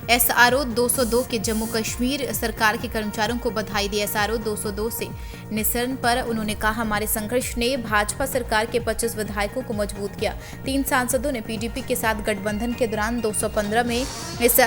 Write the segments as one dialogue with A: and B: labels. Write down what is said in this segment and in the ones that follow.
A: SRO 202 के जम्मू कश्मीर सरकार के कर्मचारियों को बधाई दी। SRO 202 से निसरण पर उन्होंने कहा, हमारे संघर्ष ने भाजपा सरकार के 25 विधायकों को मजबूत किया। 3 सांसदों ने PDP के साथ गठबंधन के दौरान 215 में इस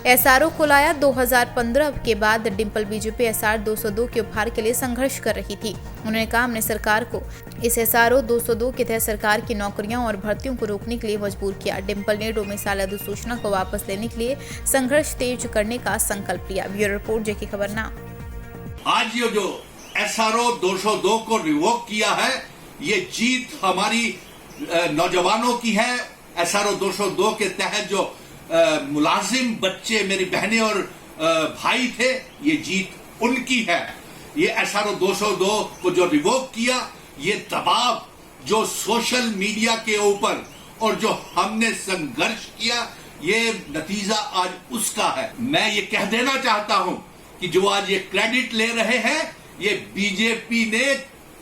A: SRO को लाया। 2015 के बाद डिम्पल बीजेपी SR 202 के उपहार के लिए संघर्ष कर रही थी। उन्होंने कहा, हमने सरकार को इस SRO 202 के तहत सरकार की नौकरियां और भर्तियों को रोकने के लिए मजबूर किया। डिम्पल ने डोमिसाइल अधिसूचना को वापस लेने के लिए संघर्ष तेज करने का संकल्प लिया। ब्यूरो रिपोर्ट, जेके खबरनामा।
B: आज ये जो SRO 202 को रिवोक किया है, ये जीत हमारी नौजवानों की है। SRO 202 के तहत जो मुलाजिम बच्चे, मेरी बहनें और भाई थे, ये जीत उनकी है। ये SRO 202 को जो रिवोक किया, ये दबाव जो सोशल मीडिया के ऊपर और जो हमने संघर्ष किया, ये नतीजा आज उसका है। मैं ये कह देना चाहता हूं कि जो आज ये क्रेडिट ले रहे हैं, ये बीजेपी ने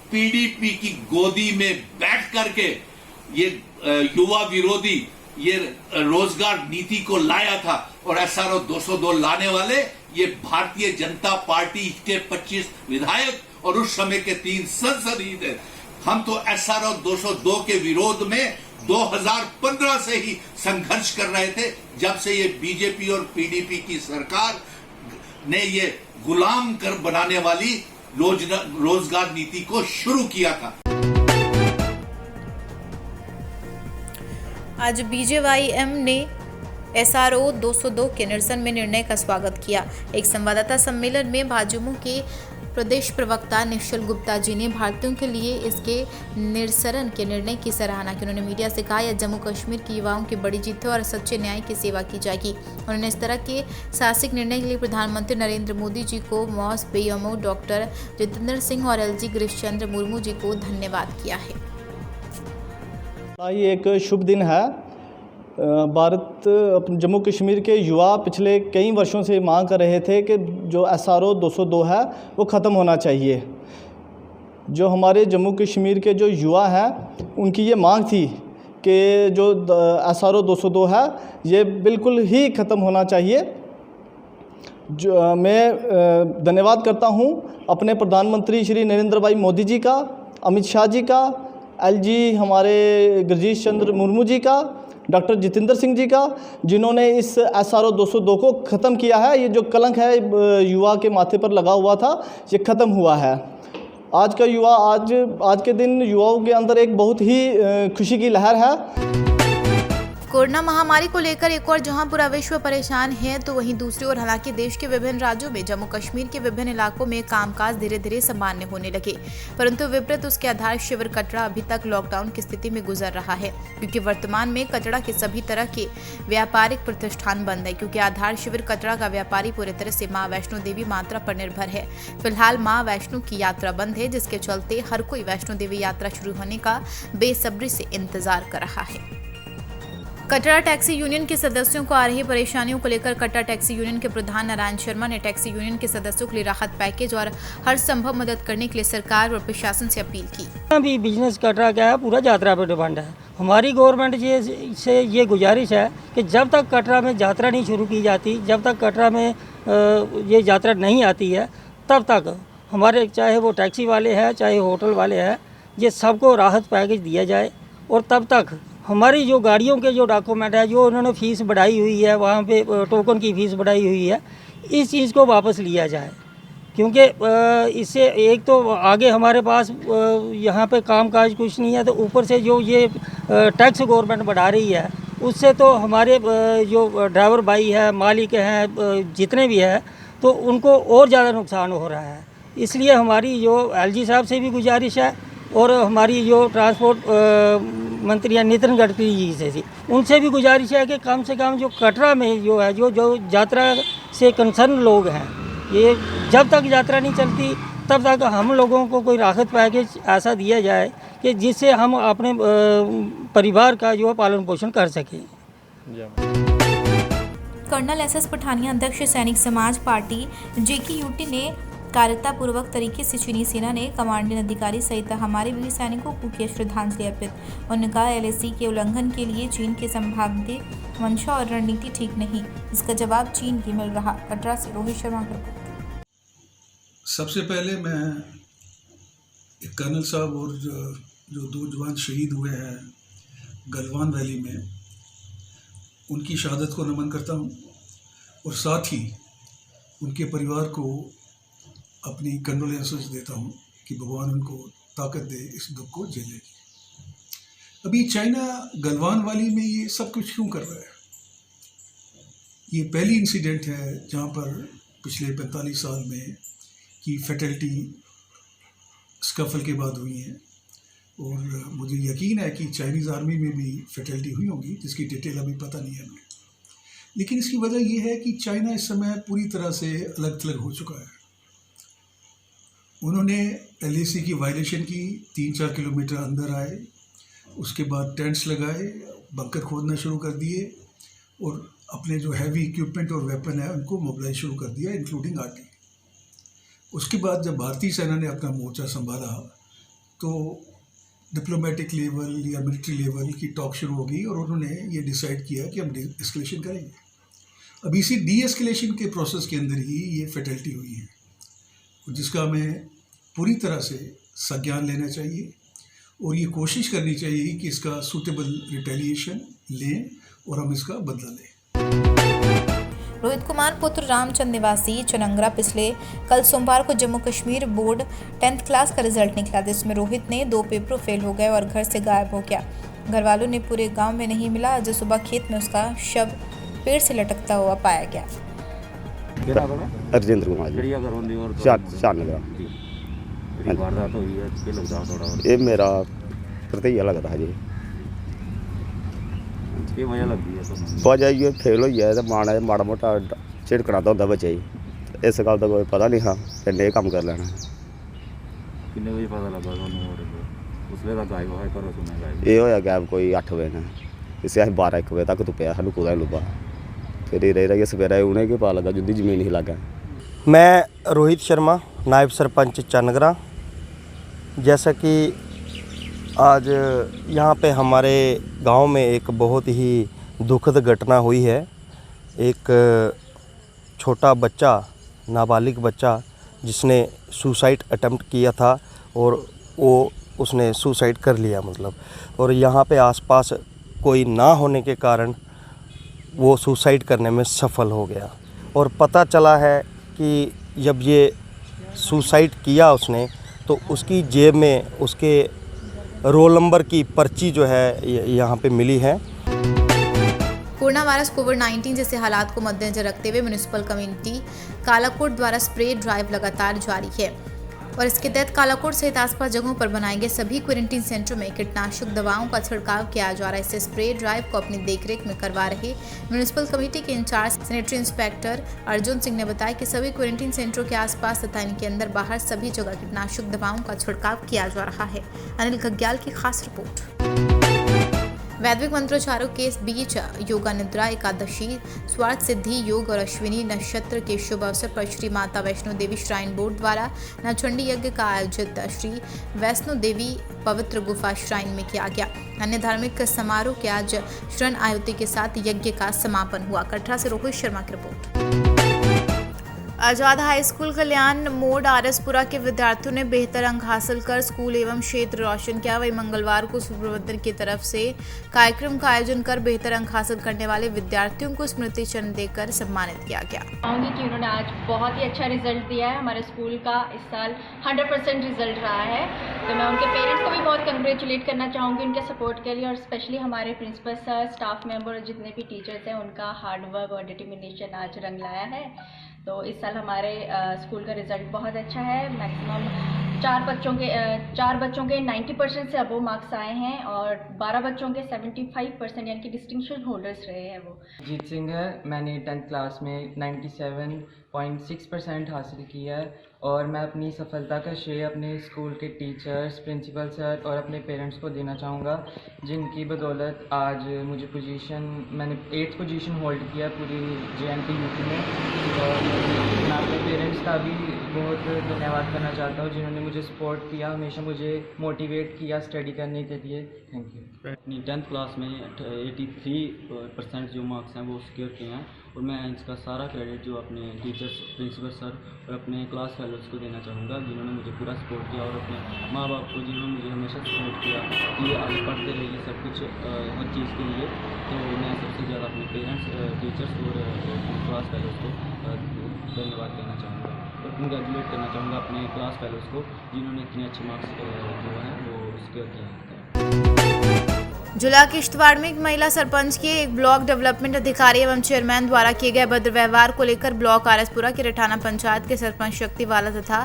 B: PDP की गोदी में बैठ करके ये युवा विरोधी ये रोजगार नीति को लाया था। और SRO 202 लाने वाले ये भारतीय जनता पार्टी के 25 विधायक और उस समय के 3 संसदीय थे। हम तो SRO 202 के विरोध में 2015 से ही संघर्ष कर रहे थे, जब से ये बीजेपी और PDP की सरकार ने ये गुलाम कर बनाने वाली रोजगार नीति को शुरू किया था।
A: आज BJYM ने SRO 202 के निरसन में निर्णय का स्वागत किया। एक संवाददाता सम्मेलन में भाजपा के प्रदेश प्रवक्ता निश्चल गुप्ता जी ने भारतीयों के लिए इसके निरसन के निर्णय की सराहना की। उन्होंने मीडिया से कहा, यह जम्मू कश्मीर के युवाओं की बड़ी जीत है और सच्चे न्याय की सेवा की जाएगी। उन्होंने इस तरह के साहसिक निर्णय के लिए प्रधानमंत्री नरेंद्र मोदी जी को, MoS PMO doctor Jitendra Singh और LG गिरीश चंद्र मुर्मू जी को धन्यवाद किया है।
C: ये एक शुभ दिन है। जम्मू कश्मीर के युवा पिछले कई वर्षों से मांग कर रहे थे कि जो SRO 202 है वो ख़त्म होना चाहिए। जो हमारे जम्मू कश्मीर के जो युवा हैं, उनकी ये मांग थी कि जो SRO 202 है ये बिल्कुल ही ख़त्म होना चाहिए। जो मैं धन्यवाद करता हूँ अपने प्रधानमंत्री श्री नरेंद्र भाई मोदी जी का, अमित शाह जी का, LG हमारे गिरीश चंद्र मुर्मू जी का, डॉक्टर जितेंद्र सिंह जी का, जिन्होंने इस SRO 202 को ख़त्म किया है। ये जो कलंक है युवा के माथे पर लगा हुआ था, ये ख़त्म हुआ है। आज का युवा आज के दिन युवाओं के अंदर एक बहुत ही खुशी की लहर है।
A: कोरोना महामारी को लेकर एक और जहां पूरा विश्व परेशान है, तो वहीं दूसरी ओर हालांकि देश के विभिन्न राज्यों में जम्मू कश्मीर के विभिन्न इलाकों में कामकाज धीरे धीरे सामान्य होने लगे, परंतु विपरीत उसके आधार शिविर कटरा अभी तक लॉकडाउन की स्थिति में गुजर रहा है, क्योंकि वर्तमान में कटरा के सभी तरह के व्यापारिक प्रतिष्ठान बंद है। क्योंकि आधार शिविर कटरा का व्यापारी पूरी तरह से माँ वैष्णो देवी मात्रा पर निर्भर है। फिलहाल माँ वैष्णो की यात्रा बंद है, जिसके चलते हर कोई वैष्णो देवी यात्रा शुरू होने का बेसब्री से इंतजार कर रहा है। कटरा टैक्सी यूनियन के सदस्यों को आ रही परेशानियों को लेकर कटरा टैक्सी यूनियन के प्रधान नारायण शर्मा ने टैक्सी यूनियन के सदस्यों के लिए राहत पैकेज और हर संभव मदद करने के लिए सरकार और प्रशासन से अपील की।
D: अभी बिजनेस कटरा क्या है, पूरा यात्रा पर डिपेंड है। हमारी गवर्नमेंट से ये गुजारिश है कि जब तक कटरा में यात्रा नहीं शुरू की जाती, जब तक कटरा में ये यात्रा नहीं आती है, तब तक हमारे चाहे वो टैक्सी वाले हैं, चाहे होटल वाले हैं, ये सबको राहत पैकेज दिया जाए। और तब तक हमारी जो गाड़ियों के जो डॉक्यूमेंट है, जो उन्होंने फ़ीस बढ़ाई हुई है, वहाँ पे टोकन की फ़ीस बढ़ाई हुई है, इस चीज़ को वापस लिया जाए। क्योंकि इससे एक तो आगे हमारे पास यहाँ पे कामकाज कुछ नहीं है, तो ऊपर से जो ये टैक्स गवर्नमेंट बढ़ा रही है, उससे तो हमारे जो ड्राइवर भाई है, मालिक हैं, जितने भी हैं, तो उनको और ज़्यादा नुकसान हो रहा है। इसलिए हमारी जो LG साहब से भी गुजारिश है और हमारी जो ट्रांसपोर्ट मंत्री नितिन गडकरी जी से थी, उनसे भी गुजारिश है कि कम से कम जो कटरा में जो है जो यात्रा से कंसर्न लोग हैं, ये जब तक यात्रा नहीं चलती तब तक हम लोगों को कोई राहत पैकेज ऐसा दिया जाए कि जिससे हम अपने परिवार का जो पालन पोषण कर सकें।
A: कर्नल SS पठानिया अध्यक्ष सैनिक समाज पार्टी JKUT ने निकायरतापूर्वक तरीके से चीनी सेना ने कमांडिंग अधिकारी सहित हमारे वीर सैनिकों को किया श्रद्धांजलि अर्पित। उन्होंने कहा LAC के उल्लंघन के लिए चीन के संभाव्य मंशा और रणनीति ठीक नहीं, इसका जवाब चीन की मिल रहा। कटरा से रोहित शर्मा की रिपोर्ट।
E: सबसे पहले मैं एक कर्नल साहब और जो 2 जवान शहीद हुए हैं गलवान वैली में, उनकी शहादत को नमन करता हूँ और साथ ही उनके परिवार को अपनी कंडोलेंसेस देता हूँ कि भगवान उनको ताकत दे इस दुख को झेलने की। अभी चाइना गलवान वैली में ये सब कुछ क्यों कर रहा है? ये पहली इंसिडेंट है जहाँ पर पिछले 45 साल में की फैटलिटी स्कफल के बाद हुई है और मुझे यकीन है कि चाइनीज़ आर्मी में भी फैटलिटी हुई होगी, जिसकी डिटेल अभी पता नहीं है हमें। लेकिन इसकी वजह यह है कि चाइना इस समय पूरी तरह से अलग थलग हो चुका है। उन्होंने LAC की वायलेशन की, 3-4 किलोमीटर अंदर आए, उसके बाद टेंट्स लगाए, बंकर खोदना शुरू कर दिए और अपने जो हैवी इक्विपमेंट और वेपन है उनको मोबिलाइज शुरू कर दिया, इंक्लूडिंग आर्टिलरी। उसके बाद जब भारतीय सेना ने अपना मोर्चा संभाला तो डिप्लोमेटिक लेवल या मिलिट्री लेवल की टॉक शुरू हो गई और उन्होंने ये डिसाइड किया कि हम एस्केलेशन करेंगे। अब इसी डी-एस्केलेशन के प्रोसेस के अंदर ही ये फैटलिटी हुई है, जिसका हमें पूरी तरह से संज्ञान लेना चाहिए और ये कोशिश करनी चाहिए कि इसका सूटेबल रिटेलिएशन लें और हम इसका बदला लें।
A: रोहित कुमार पुत्र रामचंद निवासी चनंगरा पिछले कल सोमवार को Jammu Kashmir board 10th class का रिजल्ट निकला, जिसमें रोहित ने 2 पेपर फेल हो गए और घर से गायब हो गया। घर वालों ने पूरे गांव में नहीं मिला। आज सुबह खेत में उसका शव पेड़ से लटकता हुआ पाया गया।
F: रजिंद्र कुमार जी शानगरा। ये मेरा भतीजा लगता है जी। वजह ये फेल हो गया तो माड़ा मोटा झिड़कना तो होंदा बच्चे जी, इस गल का कोई पता नहीं था कि ये काम कर लेना।
G: किन्ने बजे पता लगा उसले तक गायब होया करो सुने
F: ये होया गैप कोई 8 बजे ने, इसे अस 12-1 बजे तक तुप्या, सानू कुदै नहीं लुब्भा। फिर ये रही सवेरे उन्हें क्या पता लगा जिंदी जमीन ही लगा।
H: मैं रोहित शर्मा, नायब सरपंच चनगरा। जैसा कि आज यहाँ पे हमारे गांव में एक बहुत ही दुखद घटना हुई है। एक छोटा बच्चा, नाबालिग बच्चा, जिसने सुसाइड अटेम्प्ट किया था और उसने सुसाइड कर लिया मतलब, और यहाँ पे आसपास कोई ना होने के कारण वो सुसाइड करने में सफल हो गया। और पता चला है कि जब ये सुसाइड किया उसने तो उसकी जेब में उसके रोल नंबर की पर्ची जो है यहाँ पे मिली है।
A: कोरोना वायरस कोविड-19 जैसे हालात को मद्देनजर रखते हुए म्यूनिसिपल कमेटी कालाकोट द्वारा स्प्रे ड्राइव लगातार जारी है और इसके तहत कालाकोट सहित आसपास जगहों पर बनाए गए सभी क्वारंटीन सेंटरों में कीटनाशक दवाओं का छिड़काव किया जा रहा है। इस स्प्रे ड्राइव को अपनी देखरेख में करवा रहे म्यूनिसिपल कमेटी के incharge sanitary inspector Arjun Singh ने बताया कि सभी क्वारंटीन सेंटरों के आसपास तथा इनके अंदर बाहर सभी जगह कीटनाशक दवाओं का छिड़काव किया जा रहा है। अनिल गग्याल की खास रिपोर्ट। वैदिक मंत्रोच्चारों के बीच योगा निद्रा एकादशी, स्वार्थ सिद्धि योग और अश्विनी नक्षत्र के शुभ अवसर पर श्री माता वैष्णो देवी श्राइन बोर्ड द्वारा नवचंडी यज्ञ का आयोजित श्री वैष्णो देवी पवित्र गुफा श्राइन में किया गया। अन्य धार्मिक समारोह के आज शरण आयुति के साथ यज्ञ का समापन हुआ। कटरा से रोहित शर्मा की रिपोर्ट। आजाद हाई स्कूल कल्याण मोड़ आरएसपुरा के विद्यार्थियों ने बेहतर अंक हासिल कर स्कूल एवं क्षेत्र रोशन किया। वहीं मंगलवार को स्कूल प्रबंधन की तरफ से कार्यक्रम का आयोजन कर बेहतर अंक हासिल करने वाले विद्यार्थियों को स्मृति चिन्ह देकर सम्मानित किया गया।
I: चाहूँगी कि उन्होंने आज बहुत ही अच्छा रिजल्ट दिया है। हमारे स्कूल का इस साल 100% रिजल्ट रहा है, तो मैं उनके पेरेंट्स को भी बहुत कंग्रेचुलेट करना चाहूँगी उनके सपोर्ट के लिए, और स्पेशली हमारे प्रिंसिपल सर, स्टाफ मेंबर, जितने भी टीचर्स हैं, उनका हार्डवर्क और डिटर्मिनेशन आज रंग लाया है। तो इस साल हमारे स्कूल का रिज़ल्ट बहुत अच्छा है। मैक्सिमम 4 बच्चों के 90% से अबव मार्क्स आए हैं और 12 बच्चों के 75% यानी कि डिस्टिंक्शन होल्डर्स रहे हैं वो।
J: जीत सिंह है, मैंने 10th क्लास में 97 0.6% हासिल किया है और मैं अपनी सफलता का श्रेय अपने स्कूल के टीचर्स, प्रिंसिपल सर और अपने पेरेंट्स को देना चाहूँगा, जिनकी बदौलत आज मैंने 8th पोजीशन होल्ड किया पूरी JNT यूपी में। और मैं अपने पेरेंट्स का भी बहुत धन्यवाद करना चाहता हूँ, जिन्होंने मुझे सपोर्ट किया, हमेशा मुझे मोटिवेट किया स्टडी करने के लिए। Thank you.
K: अपनी 10th क्लास में 83% जो मार्क्स हैं वो सिक्योर किए हैं और मैं इसका सारा क्रेडिट जो अपने टीचर्स, प्रिंसिपल सर और अपने क्लास फेलोज़ को देना चाहूँगा, जिन्होंने मुझे पूरा सपोर्ट किया, और अपने माँ बाप को जिन्होंने मुझे हमेशा सपोर्ट किया कि आगे पढ़ते रहिए सब कुछ हर चीज़ के लिए। तो मैं सबसे ज़्यादा अपने पेरेंट्स, टीचर्स और क्लास फेलोज़ को धन्यवाद कहना चाहूँगा और कंग्रेचुलेट करना चाहूँगा अपने क्लास फेलोज़ को, जिन्होंने इतने अच्छे मार्क्स जो हैं वो सिक्योर किए हैं।
A: जिला किश्तवाड़ में एक महिला सरपंच के एक ब्लॉक डेवलपमेंट अधिकारी एवं चेयरमैन द्वारा किए गए अभद्र व्यवहार को लेकर ब्लॉक आरएसपुरा के रठाना पंचायत के सरपंच शक्तिवाला तथा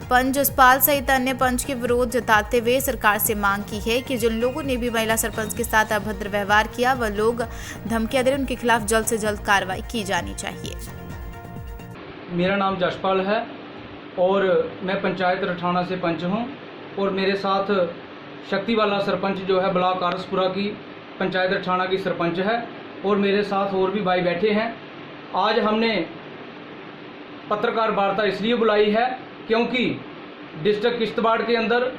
A: पंच जसपाल सहित अन्य पंच के विरोध जताते हुए सरकार से मांग की है कि जिन लोगों ने भी महिला सरपंच के साथ अभद्र व्यवहार किया वह लोग धमकियां दे रहे, उनके खिलाफ जल्द से जल्द कार्रवाई की जानी चाहिए।
L: मेरा नाम जसपाल है और मैं पंचायत रठाना से पंच हूं और मेरे साथ शक्तिवाला सरपंच जो है ब्लॉक आरएसपुरा की पंचायत रठाना की सरपंच है और मेरे साथ और भी भाई बैठे हैं। आज हमने पत्रकार वार्ता इसलिए बुलाई है क्योंकि डिस्ट्रिक्ट किश्तवाड़ के अंदर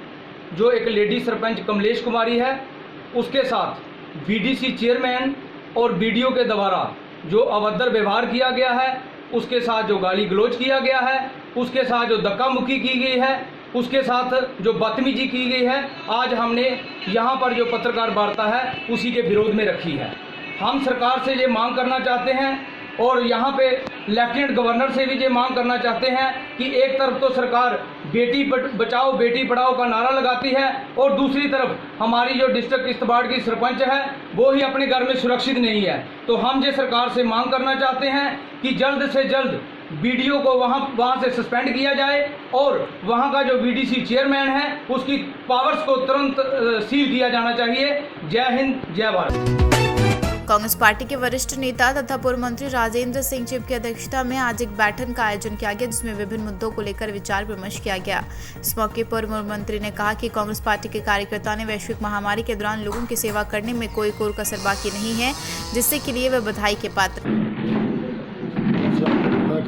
L: जो एक लेडी सरपंच कमलेश कुमारी है, उसके साथ VDC चेयरमैन और BDO के द्वारा जो अभद्र व्यवहार किया गया है, उसके साथ जो गाली गलौज किया गया है, उसके साथ जो धक्का मुक्की की गई है, उसके साथ जो बदतमीजी की गई है, आज हमने यहाँ पर जो पत्रकार वार्ता है उसी के विरोध में रखी है। हम सरकार से ये मांग करना चाहते हैं और यहाँ पे लेफ्टिनेंट गवर्नर से भी ये मांग करना चाहते हैं कि एक तरफ तो सरकार बेटी बचाओ बेटी पढ़ाओ का नारा लगाती है और दूसरी तरफ हमारी जो डिस्ट्रिक्ट किश्तवाड़ की सरपंच है वो ही अपने घर में सुरक्षित नहीं है। तो हम ये सरकार से मांग करना चाहते हैं कि जल्द से जल्द BDO को वहाँ से सस्पेंड किया जाए और वहाँ का जो VDC चेयरमैन है उसकी पावर्स को तुरंत सील किया जाना चाहिए। जय हिंद, जय भारत।
A: कांग्रेस पार्टी के वरिष्ठ नेता तथा पूर्व मंत्री राजेंद्र सिंह चिप की अध्यक्षता में आज एक बैठक का आयोजन किया गया, जिसमें विभिन्न मुद्दों को लेकर विचार विमर्श किया गया। इस मौके पर पूर्व मंत्री ने कहा कि कांग्रेस पार्टी के कार्यकर्ताओं ने वैश्विक महामारी के दौरान लोगों की सेवा करने में कोई कसर बाकी नहीं है, जिससे के लिए वे बधाई के पात्र।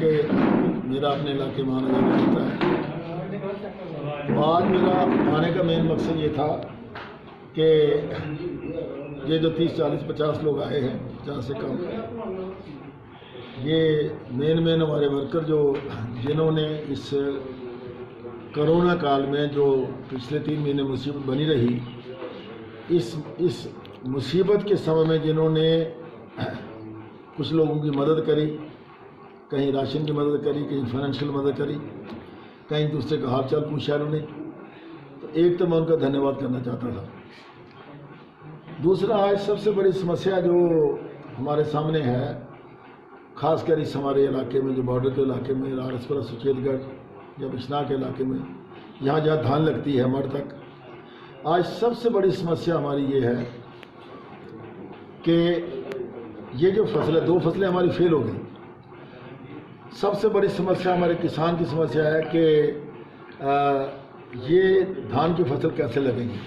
M: मेरा अपने इलाके में आना जाना होता है। आज मेरा आने का मेन मकसद ये था कि ये जो 30, 40, 50 लोग आए हैं, 50 से कम, ये मेन हमारे वर्कर जो जिन्होंने इस कोरोना काल में जो पिछले 3 महीने मुसीबत बनी रही, इस मुसीबत के समय में जिन्होंने कुछ लोगों की मदद करी, कहीं राशन की मदद करी, कहीं फाइनेंशियल मदद करी, कहीं दूसरे का हाल चाल पूछा उन्होंने, तो एक तो मैं उनका धन्यवाद करना चाहता था। दूसरा, आज सबसे बड़ी समस्या जो हमारे सामने है, खासकर इस हमारे इलाके में जो बॉर्डर के इलाके में, आरएसपुरा, सुचेतगढ़ या बिश्नाह के इलाके में, यहाँ जहाँ धान लगती है मर तक, आज सबसे बड़ी समस्या हमारी ये है कि ये जो फसलें, 2 फसलें हमारी फेल हो गई। सबसे बड़ी समस्या हमारे किसान की समस्या है कि ये धान की फसल कैसे लगेगी।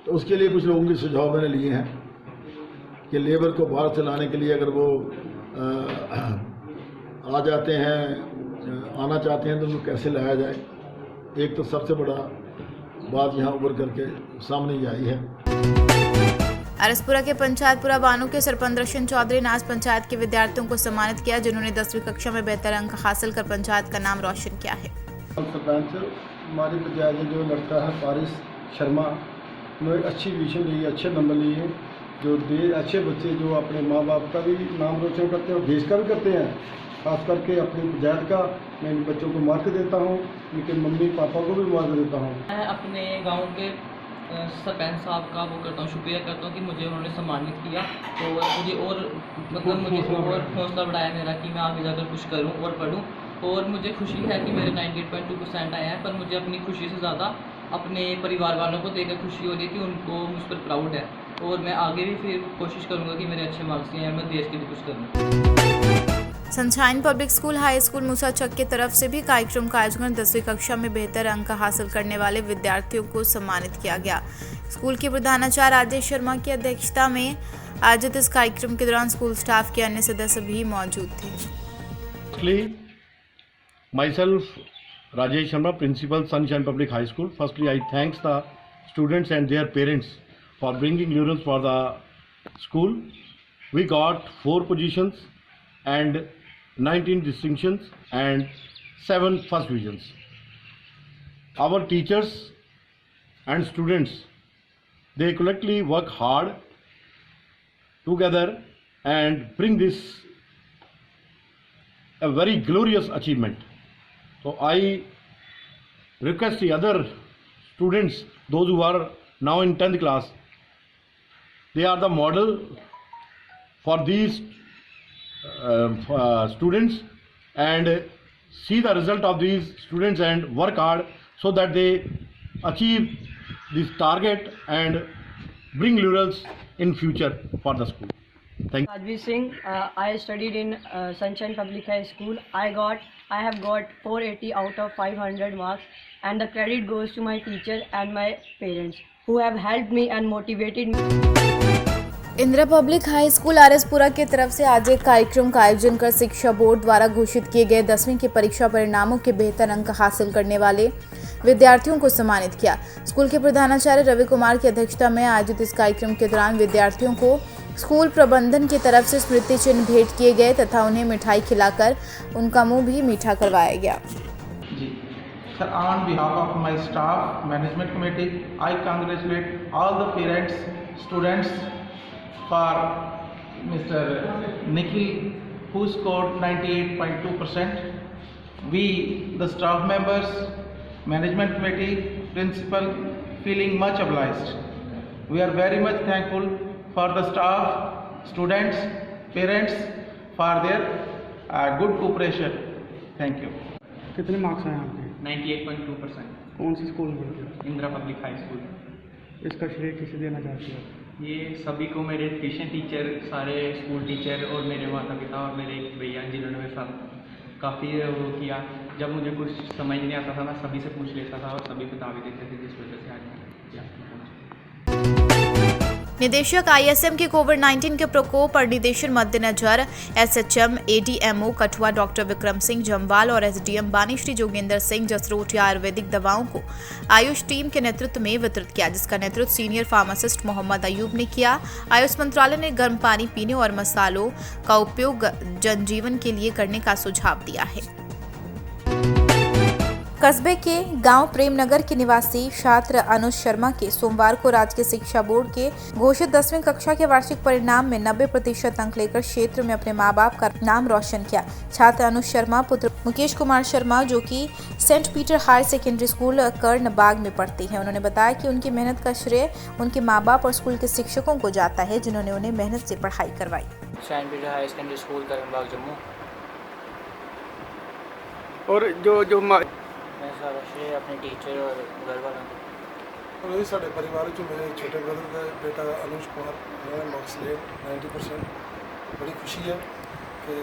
M: तो उसके लिए कुछ लोगों के सुझाव मैंने लिए हैं कि लेबर को बाहर से लाने के लिए अगर वो आ जाते हैं, आना चाहते हैं, तो उनको कैसे लाया जाए। एक तो सबसे बड़ा बात यहाँ उभर करके सामने ही आई है।
A: आरएसपुरा के पंचायतपुरा बानू के सरपंच दर्शन चौधरी ने आज पंचायत के विद्यार्थियों को सम्मानित किया, जिन्होंने 10वीं कक्षा में बेहतर अंक हासिल कर पंचायत का नाम रोशन किया है।
N: सरपंच हमारी पंचायत जो लड़का है पारिस शर्मा, उन्होंने अच्छी विजन ली, अच्छे नंबर लिए, जो अच्छे बच्चे जो अपने माँ बाप का भी नाम रोशन करते हैं और देश का भी करते हैं। खास करके अपनी पंचायत का मैं इन बच्चों को मार्क देता हूँ, उनके मम्मी पापा को भी मार्क देता हूँ।
J: मैं अपने गाँव के सरपंच साहब का वो करता हूँ, शुक्रिया करता हूँ कि मुझे उन्होंने सम्मानित किया। तो मुझे और मुझे और हौसला बढ़ाया मेरा कि मैं आगे जाकर कुछ करूँ और पढ़ूँ। और मुझे खुशी है कि मेरे 98.2% आए हैं, पर मुझे अपनी खुशी से ज़्यादा अपने परिवार वालों को देखकर खुशी हो रही है कि उनको मुझ पर प्राउड है। और मैं आगे भी फिर कोशिश करूँगा कि मेरे अच्छे मार्क्स हैं, मैं देश के लिए कुछ करूँ।
A: Sunshine public school high school Musachak की तरफ से भी कार्यक्रम का आयोजन 10वीं कक्षा में बेहतर अंक हासिल करने वाले विद्यार्थियों को सम्मानित किया गया। स्कूल के प्रधानाचार्य राजेश शर्मा की अध्यक्षता में आयोजित इस कार्यक्रम के दौरान स्कूल स्टाफ के अन्य सदस्य भी मौजूद थे।
O: Myself, Rajesh Sharma, Principal, Sunshine Public High School. Firstly, I thanks the students and their parents for bringing lurens for the school. We got 4 positions and 19 distinctions and 7 first divisions. Our teachers and students, they collectively work hard together and bring this a very glorious achievement. So I request the other students, those who are now in 10th class, they are the model for these students, and see the result of these students and work hard so that they achieve this target and bring laurels in future for the school. Thank you.
P: Advi Singh, I studied in Sunshine Public High School. I have got 480 out of 500 marks, and the credit goes to my teacher and my parents who have helped me and motivated me.
A: Indira public high school RS Pura की तरफ से आज एक कार्यक्रम का आयोजन कर शिक्षा बोर्ड द्वारा घोषित किए गए 10वीं के परीक्षा परिणामों के बेहतर अंक हासिल करने वाले विद्यार्थियों को सम्मानित किया। स्कूल के प्रधानाचार्य रवि कुमार की अध्यक्षता में आयोजित इस कार्यक्रम के दौरान विद्यार्थियों को स्कूल प्रबंधन की तरफ से स्मृति चिन्ह भेंट किए गए तथा उन्हें मिठाई खिलाकर उनका मुंह भी मीठा करवाया गया।
Q: Sir, on behalf of my staff, management committee, I congratulate all the parents, students for Mr. Nikhil, who scored 98.2%. We, the staff members, management committee, principal, feeling much obliged. We are very much thankful for the staff, students, parents for their good cooperation. Thank you.
R: कितने marks आए आपके?
Q: 98.2%.
R: कौन सी school में?
Q: Indira public high school.
R: इसका श्रेय किसे देना चाहते हो?
Q: ये सभी को, मेरे ट्यूशन टीचर, सारे स्कूल टीचर और मेरे माता पिता और मेरे भैया, जिन्होंने मेरे साथ काफ़ी वो किया। जब मुझे कुछ समझ नहीं आता था, मैं सभी से पूछ लेता था और सभी बता भी देते थे, जिस वजह से आज
A: निदेशक आईएसएम के कोविड-19 के प्रकोप और निर्देशन मद्देनजर एसएचएम एडीएमओ कठुआ डॉक्टर विक्रम सिंह जम्वाल और एसडीएम बानीश्री जोगेंद्र सिंह जसरोटिया आयुर्वेदिक दवाओं को आयुष टीम के नेतृत्व में वितरित किया, जिसका नेतृत्व सीनियर फार्मासिस्ट मोहम्मद अयूब ने किया। आयुष मंत्रालय ने गर्म पानी पीने और मसालों का उपयोग जनजीवन के लिए करने का सुझाव दिया है। कस्बे के गांव प्रेमनगर के निवासी छात्र अनुज शर्मा के सोमवार को राज्य शिक्षा बोर्ड के घोषित 10वीं कक्षा के वार्षिक परिणाम में 90% अंक लेकर क्षेत्र में अपने मां बाप का नाम रोशन किया। छात्र अनुज शर्मा पुत्र मुकेश कुमार शर्मा, जो कि saint Peter higher secondary school Karnabagh में पढ़ते हैं, उन्होंने बताया कि उनकी मेहनत का श्रेय उनके माँ बाप और स्कूल के शिक्षकों को जाता है, जिन्होंने उन्हें मेहनत से पढ़ाई करवाई।
S: Saint Peter higher secondary school Karnabagh Jammu.
R: और जो
S: मैं सारा श्रेय अपने टीचर और घर वालों को।
N: और साढ़े परिवार जो मेरे छोटे ब्रदर का बेटा अनुज कुमार है, मार्क्स ले 90%। बड़ी खुशी है कि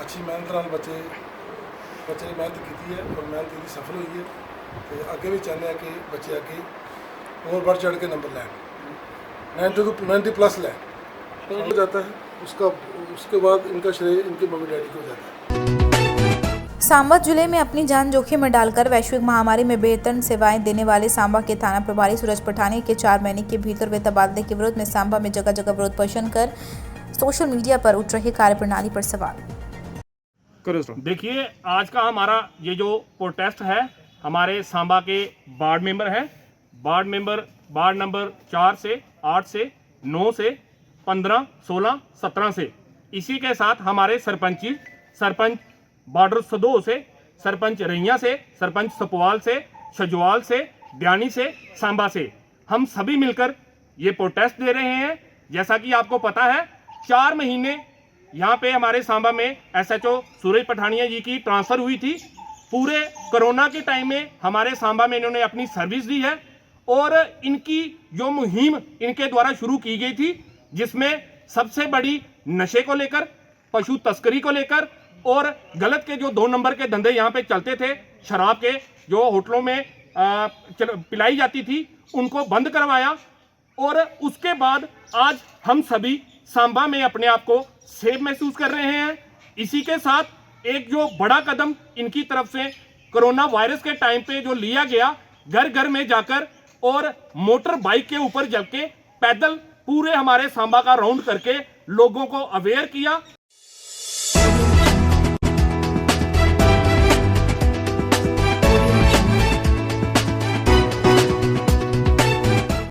N: अच्छी मेहनत नाल बच्चे ने मेहनत की है और मेहनत की सफल हुई है। तो आगे भी चाहते हैं कि बच्चे आगे और बढ़ चढ़ के नंबर लें, 90+ लें हो जाता है। उसके बाद इनका श्रेय इनके मम्मी डैडी को जाता है।
A: सांबा जिले में अपनी जान जोखिम में डालकर वैश्विक महामारी में बेहतर सेवाएं देने वाले सांबा के थाना प्रभारी सूरज पठानिया के 4 महीने के भीतर वेतन तबादले के विरोध में सांबा में जगह जगह विरोध प्रदर्शन कर सोशल मीडिया पर उठ रही कार्यप्रणाली पर सवाल।
T: देखिए, आज का हमारा ये जो प्रोटेस्ट है, हमारे सांबा के वार्ड मेंबर है, वार्ड नंबर 4 से 8 से 9 से 15, 16, 17 से, इसी के साथ हमारे सरपंच बॉर्डर सदोह से, सरपंच रैया से, सरपंच सपवाल से, छजवाल से, ब्यानी से, सांबा से, हम सभी मिलकर ये प्रोटेस्ट दे रहे हैं। जैसा कि आपको पता है, 4 महीने यहाँ पे हमारे सांबा में एसएचओ सूरज पठानिया जी की ट्रांसफ़र हुई थी। पूरे कोरोना के टाइम में हमारे सांबा में इन्होंने अपनी सर्विस दी है और इनकी जो मुहिम इनके द्वारा शुरू की गई थी, जिसमें सबसे बड़ी नशे को लेकर पशु तस्करी को लेकर और गलत के जो 2 नंबर के धंधे यहाँ पे चलते थे, शराब के जो होटलों में पिलाई जाती थी, उनको बंद करवाया। और उसके बाद आज हम सभी सांबा में अपने आप को सेफ महसूस कर रहे हैं। इसी के साथ एक जो बड़ा कदम इनकी तरफ से कोरोना वायरस के टाइम पे जो लिया गया, घर घर में जाकर और मोटर बाइक के ऊपर जबके पैदल पूरे हमारे सांबा का राउंड करके लोगों को अवेयर किया।